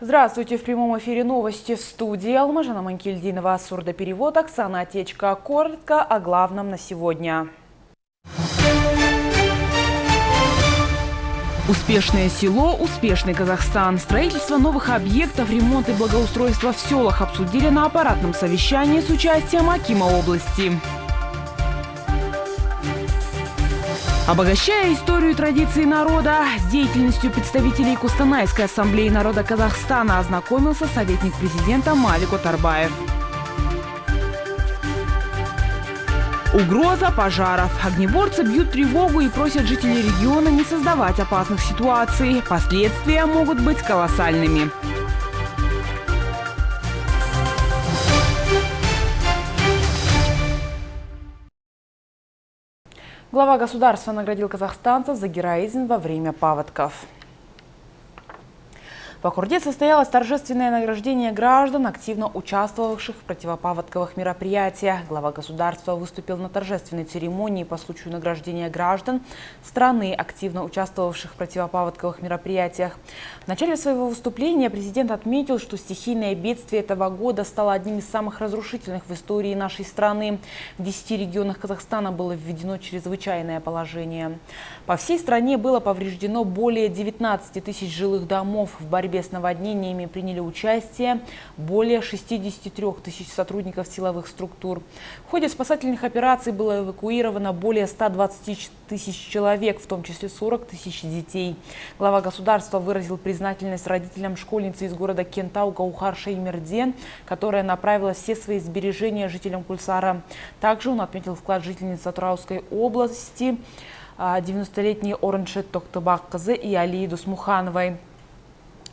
Здравствуйте! В прямом эфире новости в студии Алмажана Манкильдинова. Сурдоперевод Оксана Отечка. Коротко о главном на сегодня. Успешное село, успешный Казахстан. Строительство новых объектов, ремонт и благоустройство в селах обсудили на аппаратном совещании с участием акима области. Обогащая историю и традиции народа, с деятельностью представителей Кустанайской ассамблеи народа Казахстана ознакомился советник президента Малик Отарбаев. Угроза пожаров. Огнеборцы бьют тревогу и просят жителей региона не создавать опасных ситуаций. Последствия могут быть колоссальными. Глава государства наградил казахстанцев за героизм во время паводков. В Акурде состоялось торжественное награждение граждан, активно участвовавших в противопаводковых мероприятиях. Глава государства выступил на торжественной церемонии по случаю награждения граждан страны, активно участвовавших в противопаводковых мероприятиях. В начале своего выступления президент отметил, что стихийное бедствие этого года стало одним из самых разрушительных в истории нашей страны. В 10 регионах Казахстана было введено чрезвычайное положение. По всей стране было повреждено более 19 тысяч жилых домов. В борьбе с наводнениями приняли участие более 63 тысяч сотрудников силовых структур. В ходе спасательных операций было эвакуировано более 120 тысяч человек, в том числе 40 тысяч детей. Глава государства выразил признательность родителям школьницы из города Кентау Гаухар Шеймерден, которая направила все свои сбережения жителям Кульсара. Также он отметил вклад жительниц Атырауской области 90-летней Орыншет Токтыбак-кызы и Алии Дусмухановой.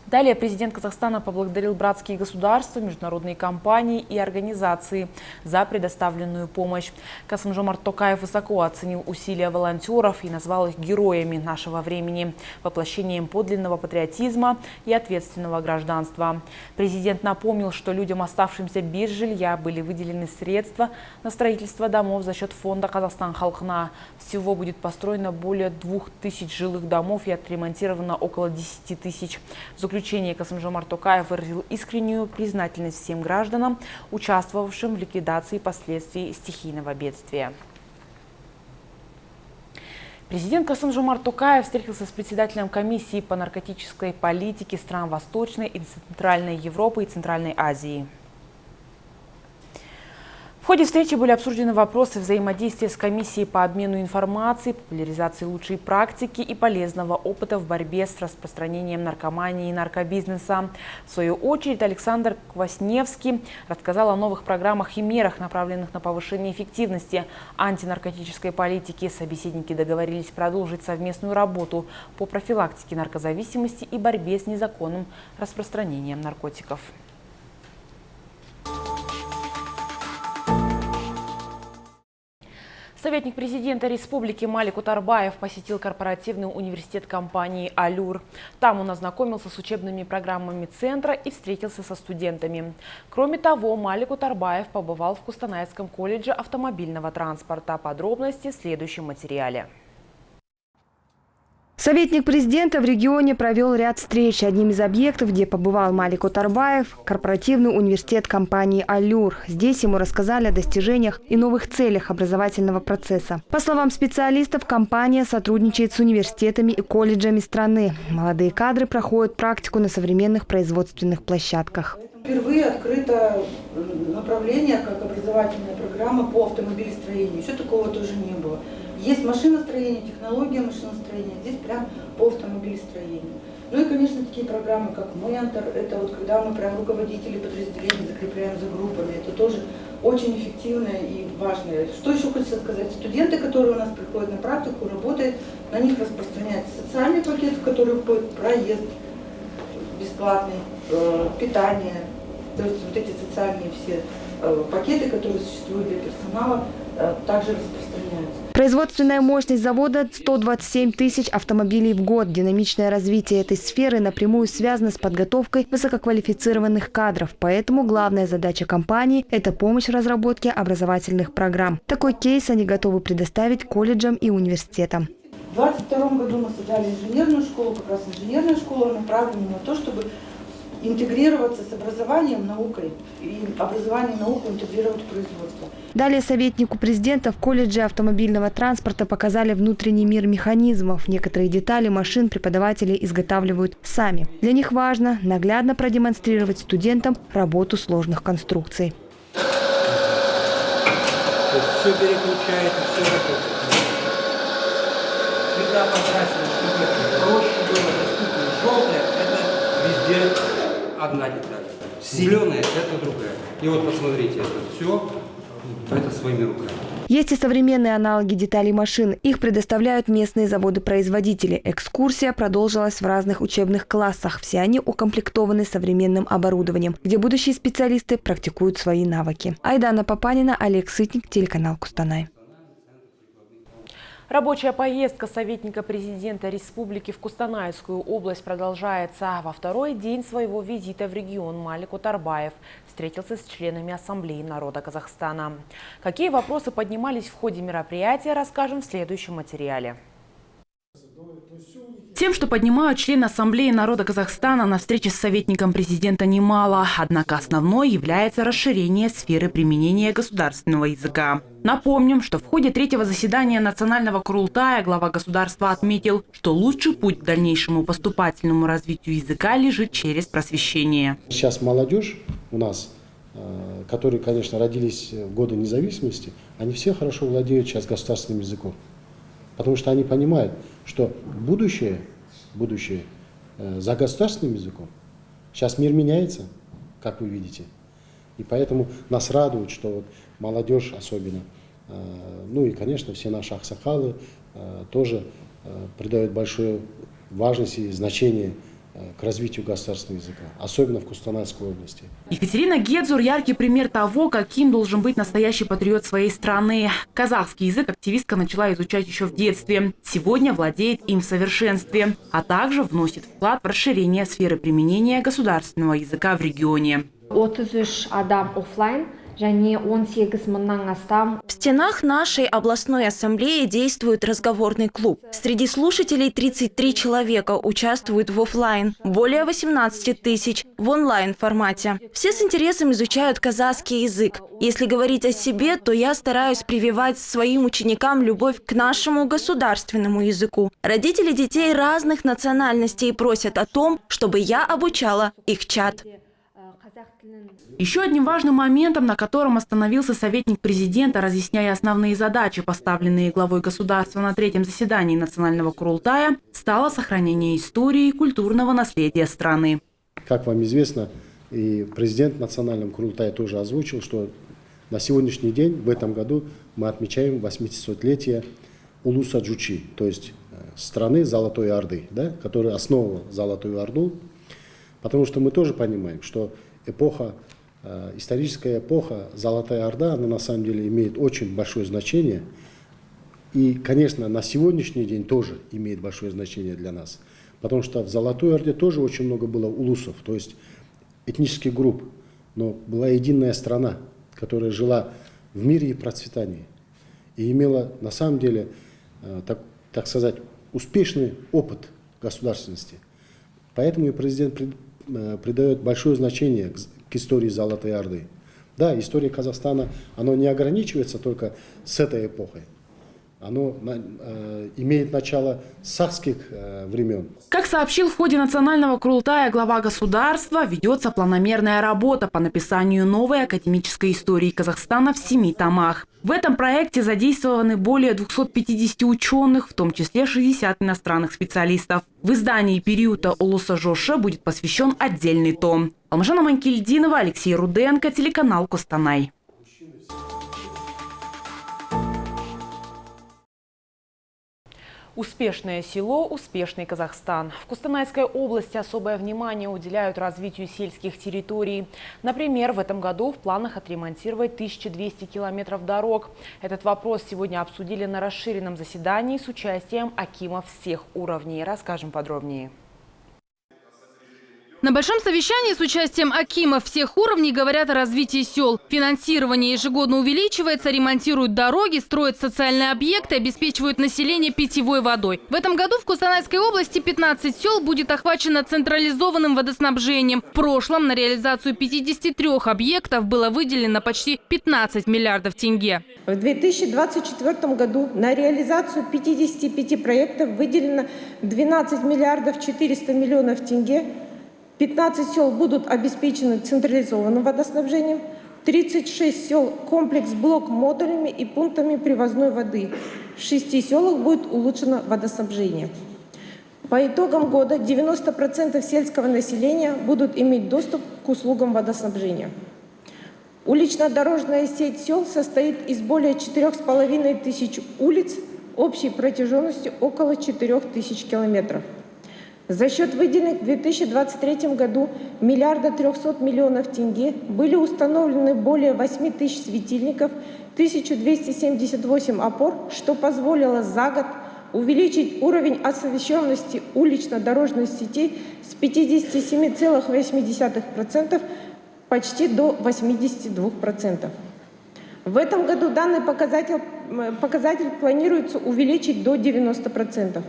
Далее президент Казахстана поблагодарил братские государства, международные компании и организации за предоставленную помощь. Касым-Жомарт Токаев высоко оценил усилия волонтеров и назвал их героями нашего времени, воплощением подлинного патриотизма и ответственного гражданства. Президент напомнил, что людям, оставшимся без жилья, были выделены средства на строительство домов за счет фонда «Казахстан Халкна». Всего будет построено более 2000 жилых домов и отремонтировано около 10 тысяч. В заключение Касым-Жомарт Токаев выразил искреннюю признательность всем гражданам, участвовавшим в ликвидации последствий стихийного бедствия. Президент Касым-Жомарт Токаев встретился с председателем комиссии по наркотической политике стран Восточной и Центральной Европы и Центральной Азии. В ходе встречи были обсуждены вопросы взаимодействия с комиссией по обмену информацией, популяризации лучшей практики и полезного опыта в борьбе с распространением наркомании и наркобизнеса. В свою очередь Александр Квасневский рассказал о новых программах и мерах, направленных на повышение эффективности антинаркотической политики. Собеседники договорились продолжить совместную работу по профилактике наркозависимости и борьбе с незаконным распространением наркотиков. Советник президента республики Малик Отарбаев посетил корпоративный университет компании «Алюр». Там он ознакомился с учебными программами центра и встретился со студентами. Кроме того, Малик Отарбаев побывал в Кустанайском колледже автомобильного транспорта. Подробности в следующем материале. Советник президента в регионе провел ряд встреч. Одним из объектов, где побывал Малик Отарбаев, корпоративный университет компании «Алюр». Здесь ему рассказали о достижениях и новых целях образовательного процесса. По словам специалистов, компания сотрудничает с университетами и колледжами страны. Молодые кадры проходят практику на современных производственных площадках. Впервые открыто направление, как образовательная программа по автомобилестроению. Еще такого тоже не было. Есть машиностроение, технология машиностроения, здесь прям по автомобилестроению. Ну и, конечно, такие программы, как «Ментор», это вот когда мы прям руководителей подразделений закрепляем за группами, это тоже очень эффективное и важное. Что еще хочется сказать? Студенты, которые у нас приходят на практику, работают, на них распространяется социальный пакет, в который входит проезд бесплатный, питание, то есть вот эти социальные все пакеты, которые существуют для персонала, также распространяются. Производственная мощность завода – 127 тысяч автомобилей в год. Динамичное развитие этой сферы напрямую связано с подготовкой высококвалифицированных кадров. Поэтому главная задача компании – это помощь в разработке образовательных программ. Такой кейс они готовы предоставить колледжам и университетам. В 2022 году мы создали инженерную школу. Как раз инженерная школа направлена на то, чтобы интегрироваться с образованием, наукой, и образование и науку интегрировать в производство. Далее советнику президента в колледже автомобильного транспорта показали внутренний мир механизмов. Некоторые детали машин преподаватели изготавливают сами. Для них важно наглядно продемонстрировать студентам работу сложных конструкций. Все переключается, все работает. Цвета покрасили, чтобы проще было доступно. Желтое – это везде одна деталь. Зеленое – это другая. И вот посмотрите, это все, это своими руками. Есть и современные аналоги деталей машин. Их предоставляют местные заводы-производители. Экскурсия продолжилась в разных учебных классах. Все они укомплектованы современным оборудованием, где будущие специалисты практикуют свои навыки. Айдана Папанина, Олег Сытник, телеканал Кустанай. Рабочая поездка советника президента республики в Кустанайскую область продолжается. Во второй день своего визита в регион Малик Утарбаев встретился с членами Ассамблеи народа Казахстана. Какие вопросы поднимались в ходе мероприятия, расскажем в следующем материале. Тем, что поднимают члены Ассамблеи народа Казахстана на встрече с советником президента, немало. Однако основной является расширение сферы применения государственного языка. Напомним, что в ходе третьего заседания Национального Курултая глава государства отметил, что лучший путь к дальнейшему поступательному развитию языка лежит через просвещение. Сейчас молодежь у нас, которые, конечно, родились в годы независимости, они все хорошо владеют сейчас государственным языком. Потому что они понимают, что будущее за государственным языком. Сейчас мир меняется, как вы видите. И поэтому нас радует, что вот молодежь особенно, ну и, конечно, все наши аксакалы тоже придают большую важность и значение к развитию государственного языка, особенно в Кустанайской области. Екатерина Гедзур – яркий пример того, каким должен быть настоящий патриот своей страны. Казахский язык активистка начала изучать еще в детстве. Сегодня владеет им в совершенстве, а также вносит вклад в расширение сферы применения государственного языка в регионе. 33 адам офлайн. В стенах нашей областной ассамблеи действует разговорный клуб. Среди слушателей 33 человека участвуют в офлайн, более 18 тысяч в онлайн-формате. Все с интересом изучают казахский язык. Если говорить о себе, то я стараюсь прививать своим ученикам любовь к нашему государственному языку. Родители детей разных национальностей просят о том, чтобы я обучала их чад. Еще одним важным моментом, на котором остановился советник президента, разъясняя основные задачи, поставленные главой государства на третьем заседании Национального Курултая, стало сохранение истории и культурного наследия страны. Как вам известно, и президент Национального Курултая тоже озвучил, что на сегодняшний день, в этом году, мы отмечаем 800-летие Улуса Джучи, то есть страны Золотой Орды, да, которая основывала Золотую Орду, потому что мы тоже понимаем, что историческая эпоха Золотая Орда, она на самом деле имеет очень большое значение. И, конечно, на сегодняшний день тоже имеет большое значение для нас. Потому что в Золотой Орде тоже очень много было улусов, то есть этнических групп. Но была единая страна, которая жила в мире и процветании. И имела, на самом деле, так сказать, успешный опыт государственности. Поэтому и президент придает большое значение к истории Золотой Орды. Да, история Казахстана, она не ограничивается только с этой эпохой. Оно имеет начало с сахских времен. Как сообщил в ходе Национального Курултая глава государства, ведется планомерная работа по написанию новой академической истории Казахстана в 7 томах. В этом проекте задействованы более 250 ученых, в том числе 60 иностранных специалистов. В издании периода Улуса Жошы будет посвящен отдельный том. Алмажана Манкельдинова, Алексей Руденко, телеканал Кустанай. Успешное село – успешный Казахстан. В Кустанайской области особое внимание уделяют развитию сельских территорий. Например, в этом году в планах отремонтировать 1200 километров дорог. Этот вопрос сегодня обсудили на расширенном заседании с участием акимов всех уровней. Расскажем подробнее. На большом совещании с участием акимов всех уровней говорят о развитии сел. Финансирование ежегодно увеличивается, ремонтируют дороги, строят социальные объекты, обеспечивают население питьевой водой. В этом году в Костанайской области 15 сел будет охвачено централизованным водоснабжением. В прошлом на реализацию 53 объектов было выделено почти 15 миллиардов тенге. В 2024 году на реализацию 55 проектов выделено 12 миллиардов 400 миллионов тенге. 15 сел будут обеспечены централизованным водоснабжением, 36 сел – комплекс-блок модулями и пунктами привозной воды. В 6 селах будет улучшено водоснабжение. По итогам года 90% сельского населения будут иметь доступ к услугам водоснабжения. Улично-дорожная сеть сел состоит из более 4500 улиц общей протяженностью около 4000 километров. За счет выделенных в 2023 году 1 300 миллионов тенге были установлены более 8000 светильников, 1278 опор, что позволило за год увеличить уровень освещенности улично-дорожной сети с 57,8% почти до 82%. В этом году данный показатель планируется увеличить до 90%.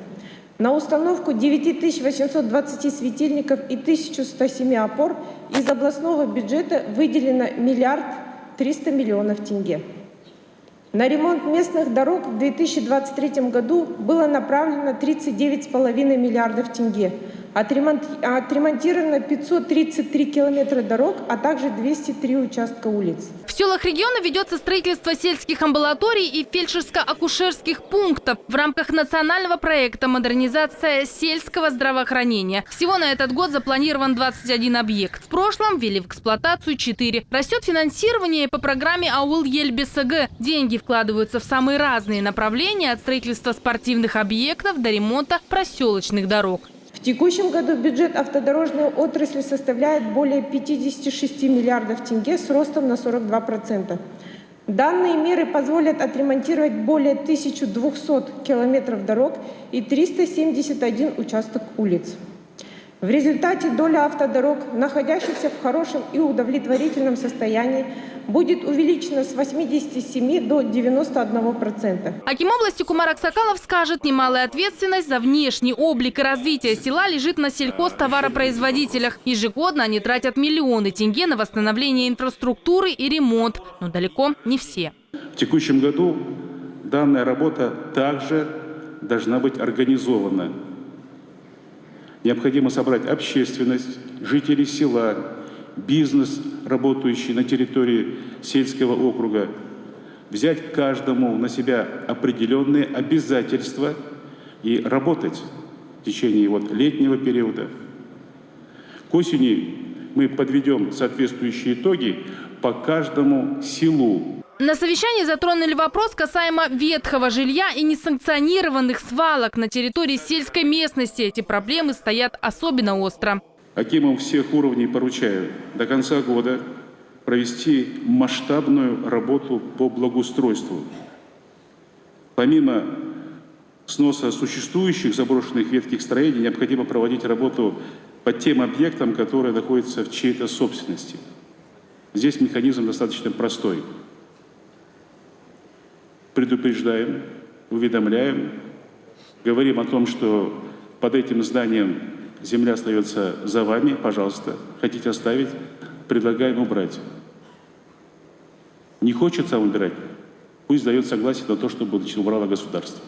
На установку 9820 светильников и 1107 опор из областного бюджета выделено 1 300 миллионов тенге. На ремонт местных дорог в 2023 году было направлено 39,5 миллиардов тенге. Отремонтировано 533 километра дорог, а также 203 участка улиц. В селах региона ведется строительство сельских амбулаторий и фельдшерско-акушерских пунктов в рамках национального проекта «Модернизация сельского здравоохранения». Всего на этот год запланирован 21 объект. В прошлом ввели в эксплуатацию 4. Растет финансирование по программе «Ауыл ел БСГ». Деньги вкладываются в самые разные направления – от строительства спортивных объектов до ремонта проселочных дорог. В текущем году бюджет автодорожной отрасли составляет более 56 миллиардов тенге с ростом на 42%. Данные меры позволят отремонтировать более 1200 километров дорог и 371 участок улиц. В результате доля автодорог, находящихся в хорошем и удовлетворительном состоянии, будет увеличена с 87 до 91%. Аким области Кумар Аксакалов скажет, немалая ответственность за внешний облик и развитие села лежит на сельхозтоваропроизводителях. Ежегодно они тратят миллионы тенге на восстановление инфраструктуры и ремонт. Но далеко не все. В текущем году данная работа также должна быть организована. Необходимо собрать общественность, жителей села, бизнес, работающий на территории сельского округа, взять каждому на себя определенные обязательства и работать в течение летнего периода. К осени мы подведем соответствующие итоги по каждому селу. На совещании затронули вопрос касаемо ветхого жилья и несанкционированных свалок на территории сельской местности. Эти проблемы стоят особенно остро. Акимам всех уровней поручаю до конца года провести масштабную работу по благоустройству. Помимо сноса существующих заброшенных ветхих строений, необходимо проводить работу по тем объектам, которые находятся в чьей-то собственности. Здесь механизм достаточно простой. Предупреждаем, уведомляем, говорим о том, что под этим зданием земля остается за вами, пожалуйста, хотите оставить, предлагаем убрать. Не хочет сам убирать, пусть дает согласие на то, чтобы убрало государство.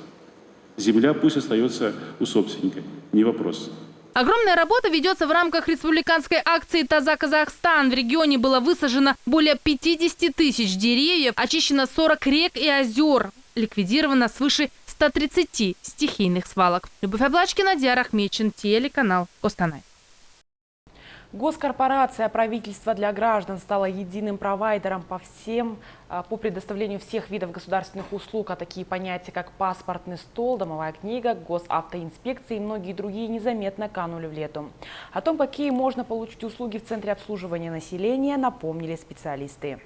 Земля пусть остается у собственника, не вопрос. Огромная работа ведется в рамках республиканской акции «Таза Казахстан». В регионе было высажено более 50 тысяч деревьев, очищено 40 рек и озер. Ликвидировано свыше 130 стихийных свалок. Любовь Облачкина, Диар Ахмечин, телеканал Костанай. Госкорпорация «Правительство для граждан» стала единым провайдером по предоставлению всех видов государственных услуг, а такие понятия, как паспортный стол, домовая книга, госавтоинспекция и многие другие незаметно канули в лету. О том, какие можно получить услуги в Центре обслуживания населения, напомнили специалисты.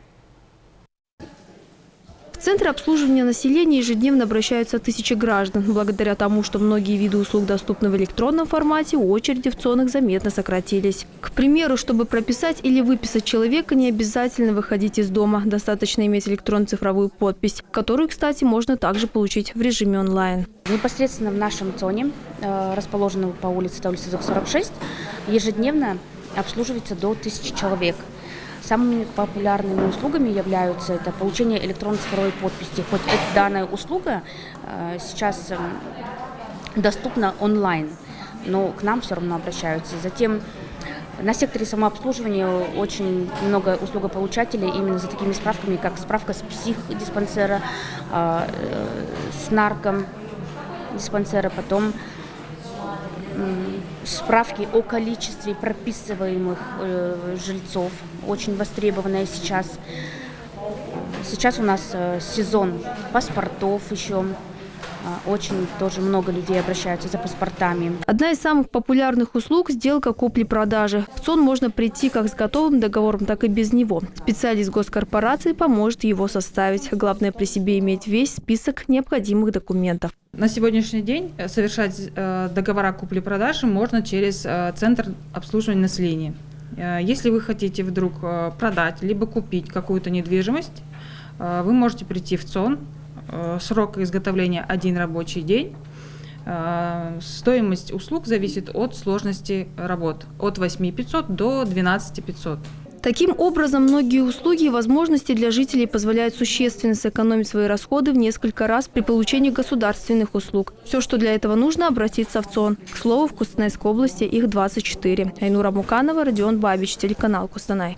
В Центры обслуживания населения ежедневно обращаются тысячи граждан. Благодаря тому, что многие виды услуг доступны в электронном формате, очереди в цонах заметно сократились. К примеру, чтобы прописать или выписать человека, не обязательно выходить из дома. Достаточно иметь электронно-цифровую подпись, которую, кстати, можно также получить в режиме онлайн. Непосредственно в нашем зоне, расположенном по улице Таулисызык, 46, ежедневно обслуживается до 1000 человек. Самыми популярными услугами являются это получение электронной цифровой подписи. Хоть данная услуга сейчас доступна онлайн, но к нам все равно обращаются. Затем на секторе самообслуживания очень много услугополучателей именно за такими справками, как справка с психдиспансера, с наркодиспансера, потом справки о количестве прописываемых жильцов, очень востребованная сейчас. Сейчас у нас сезон паспортов еще. Очень тоже много людей обращаются за паспортами. Одна из самых популярных услуг – сделка купли-продажи. В ЦОН можно прийти как с готовым договором, так и без него. Специалист госкорпорации поможет его составить. Главное при себе иметь весь список необходимых документов. На сегодняшний день совершать договора купли-продажи можно через Центр обслуживания населения. Если вы хотите вдруг продать либо купить какую-то недвижимость, вы можете прийти в ЦОН. Срок изготовления 1 рабочий день. Стоимость услуг зависит от сложности работ. От 8500 до 12500. Таким образом, многие услуги и возможности для жителей позволяют существенно сэкономить свои расходы в несколько раз при получении государственных услуг. Все, что для этого нужно, обратиться в ЦОН. К слову, в Кустанайской области их 24. Айнура Муканова, Родион Бабич, телеканал Кустанай.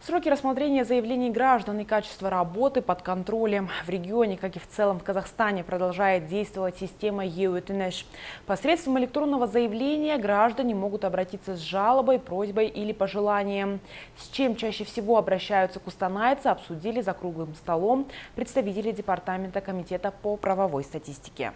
Сроки рассмотрения заявлений граждан и качество работы под контролем. В регионе, как и в целом в Казахстане, продолжает действовать система ЕУЭТНЭШ. Посредством электронного заявления граждане могут обратиться с жалобой, просьбой или пожеланием. С чем чаще всего обращаются кустанайцы, обсудили за круглым столом представители Департамента комитета по правовой статистике.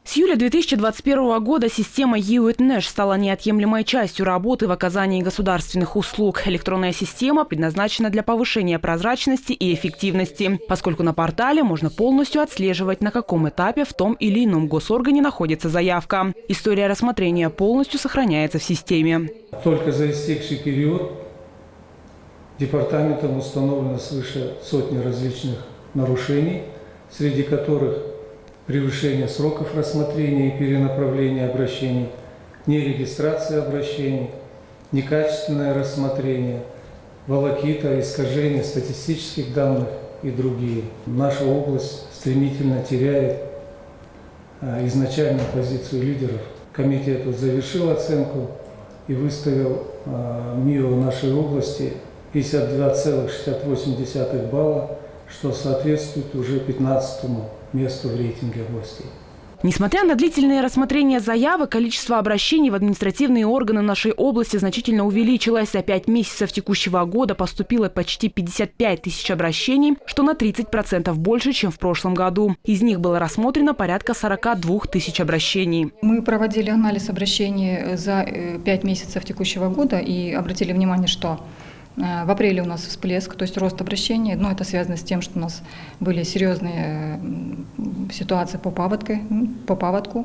С июля 2021 года система ЕУЭТНЭШ стала неотъемлемой частью работы в оказании государственных услуг. Электронная система предназначена для повышения прозрачности и эффективности, поскольку на портале можно полностью отслеживать, на каком этапе в том или ином госоргане находится заявка. История рассмотрения полностью сохраняется в системе. Только за истекший период департаментом установлено свыше сотни различных нарушений, среди которых превышение сроков рассмотрения и перенаправления обращений, нерегистрация обращений, некачественное рассмотрение, волокита, искажение статистических данных и другие. Наша область стремительно теряет изначальную позицию лидеров. Комитет завершил оценку и выставил МИО нашей области 52,68 балла, что соответствует уже 15-му месту в рейтинге областей. Несмотря на длительное рассмотрение заявок, количество обращений в административные органы нашей области значительно увеличилось. За 5 месяцев текущего года поступило почти 55 тысяч обращений, что на 30% больше, чем в прошлом году. Из них было рассмотрено порядка 42 тысяч обращений. Мы проводили анализ обращений за 5 месяцев текущего года и обратили внимание, что в апреле у нас всплеск, то есть рост обращений, но это связано с тем, что у нас были серьезные ситуации по паводку.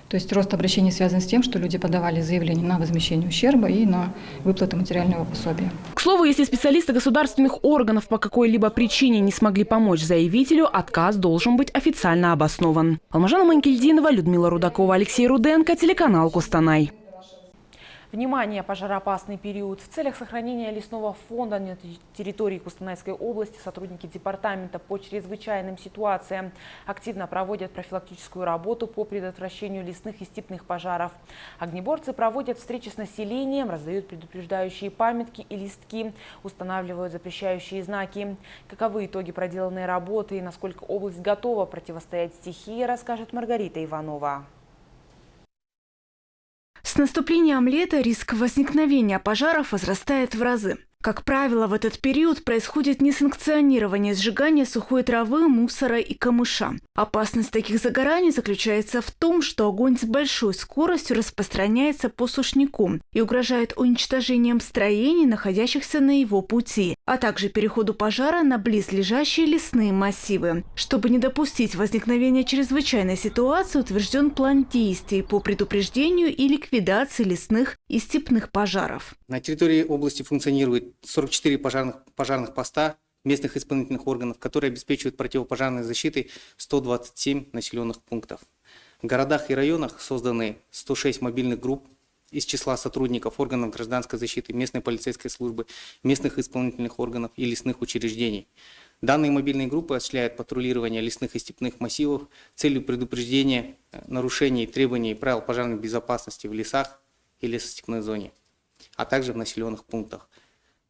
То есть рост обращений связан с тем, что люди подавали заявления на возмещение ущерба и на выплату материального пособия. К слову, если специалисты государственных органов по какой-либо причине не смогли помочь заявителю, отказ должен быть официально обоснован. Алмажана Манкельдинова, Людмила Рудакова, Алексей Руденко, телеканал Кустанай. Внимание! Пожароопасный период. В целях сохранения лесного фонда на территории Кустанайской области сотрудники Департамента по чрезвычайным ситуациям активно проводят профилактическую работу по предотвращению лесных и степных пожаров. Огнеборцы проводят встречи с населением, раздают предупреждающие памятки и листки, устанавливают запрещающие знаки. Каковы итоги проделанной работы и насколько область готова противостоять стихии, расскажет Маргарита Иванова. С наступлением лета риск возникновения пожаров возрастает в разы. Как правило, в этот период происходит несанкционированное сжигание сухой травы, мусора и камыша. Опасность таких загораний заключается в том, что огонь с большой скоростью распространяется по сушняку и угрожает уничтожением строений, находящихся на его пути, а также переходу пожара на близлежащие лесные массивы. Чтобы не допустить возникновения чрезвычайной ситуации, утвержден план действий по предупреждению и ликвидации лесных и степных пожаров. На территории области функционирует 44 пожарных поста местных исполнительных органов, которые обеспечивают противопожарной защитой 127 населенных пунктов. В городах и районах созданы 106 мобильных групп из числа сотрудников органов гражданской защиты, местной полицейской службы, местных исполнительных органов и лесных учреждений. Данные мобильные группы осуществляют патрулирование лесных и степных массивов с целью предупреждения нарушений требований и правил пожарной безопасности в лесах и лесостепной зоне, а также в населенных пунктах.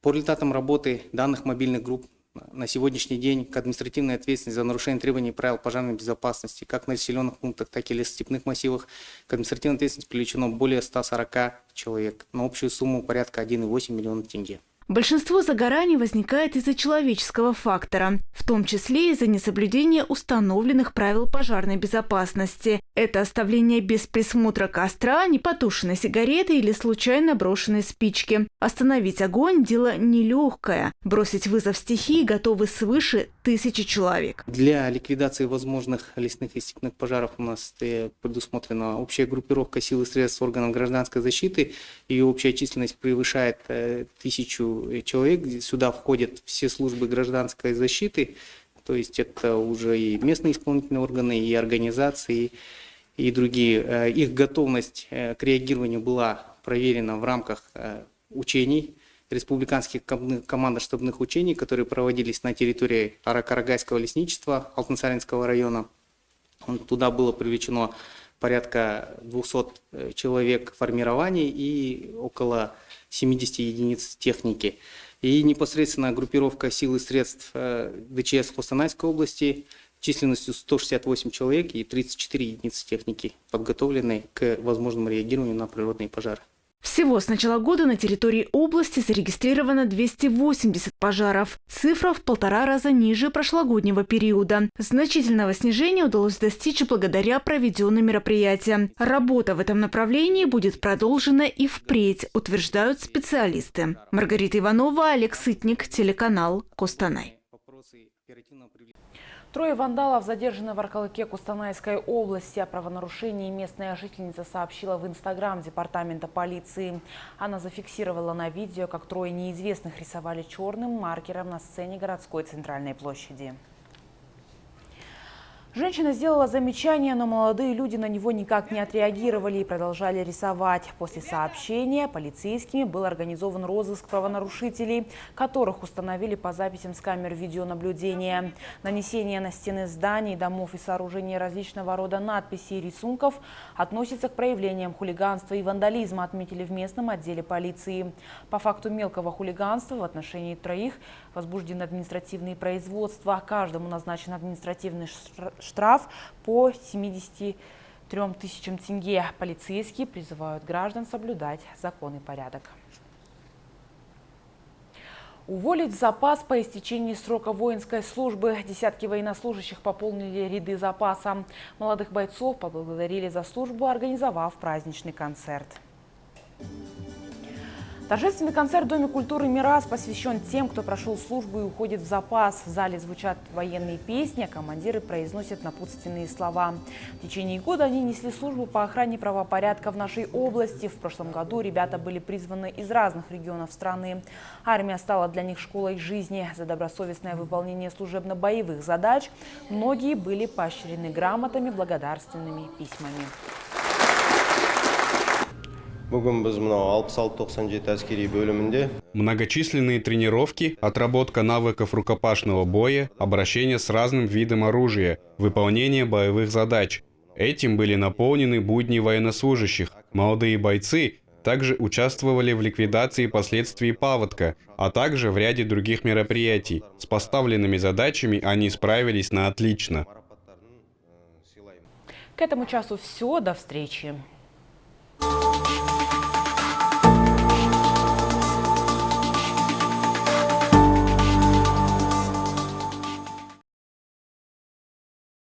По результатам работы данных мобильных групп на сегодняшний день к административной ответственности за нарушение требований и правил пожарной безопасности как в населенных пунктах, так и в лесостепных массивах к административной ответственности привлечено более 140 человек на общую сумму порядка 1,8 миллиона тенге. Большинство загораний возникает из-за человеческого фактора, в том числе из-за несоблюдения установленных правил пожарной безопасности. Это оставление без присмотра костра, непотушенной сигареты или случайно брошенной спички. Остановить огонь – дело нелегкое. Бросить вызов стихии готовы свыше 1000 человек. Для ликвидации возможных лесных и степных пожаров у нас предусмотрена общая группировка сил и средств органов гражданской защиты. Ее общая численность превышает 1000 человек. Сюда входят все службы гражданской защиты, то есть это уже и местные исполнительные органы, и организации, и другие. Их готовность к реагированию была проверена в рамках учений, республиканских командно-штабных учений, которые проводились на территории Карагайского лесничества Алтынсаринского района. Туда было привлечено порядка 200 человек формирований и около 70 единиц техники. И непосредственно группировка сил и средств ДЧС Костанайской области численностью 168 человек и 34 единицы техники, подготовленной к возможному реагированию на природные пожары. Всего с начала года на территории области зарегистрировано 280 пожаров. Цифра в 1,5 раза ниже прошлогоднего периода. Значительного снижения удалось достичь благодаря проведенным мероприятиям. Работа в этом направлении будет продолжена и впредь, утверждают специалисты. Маргарита Иванова, Олег Сытник, телеканал Костанай. 3 вандалов задержаны в Аркалыке Костанайской области. О правонарушении местная жительница сообщила в Инстаграм департамента полиции. Она зафиксировала на видео, как 3 неизвестных рисовали черным маркером на сцене городской центральной площади. Женщина сделала замечание, но молодые люди на него никак не отреагировали и продолжали рисовать. После сообщения полицейскими был организован розыск правонарушителей, которых установили по записям с камер видеонаблюдения. Нанесение на стены зданий, домов и сооружений различного рода надписей и рисунков относится к проявлениям хулиганства и вандализма, отметили в местном отделе полиции. По факту мелкого хулиганства в отношении 3 возбуждены административные производства. Каждому назначен административный штраф по 73 тысячам тенге. Полицейские призывают граждан соблюдать закон и порядок. Уволить в запас по истечении срока воинской службы. Десятки военнослужащих пополнили ряды запаса. Молодых бойцов поблагодарили за службу, организовав праздничный концерт. Торжественный концерт в Доме культуры «Мирас» посвящен тем, кто прошел службу и уходит в запас. В зале звучат военные песни, а командиры произносят напутственные слова. В течение года они несли службу по охране правопорядка в нашей области. В прошлом году ребята были призваны из разных регионов страны. Армия стала для них школой жизни. За добросовестное выполнение служебно-боевых задач многие были поощрены грамотами, благодарственными письмами. Многочисленные тренировки, отработка навыков рукопашного боя, обращение с разным видом оружия, выполнение боевых задач. Этим были наполнены будни военнослужащих. Молодые бойцы также участвовали в ликвидации последствий паводка, а также в ряде других мероприятий. С поставленными задачами они справились на отлично. К этому часу все. До встречи.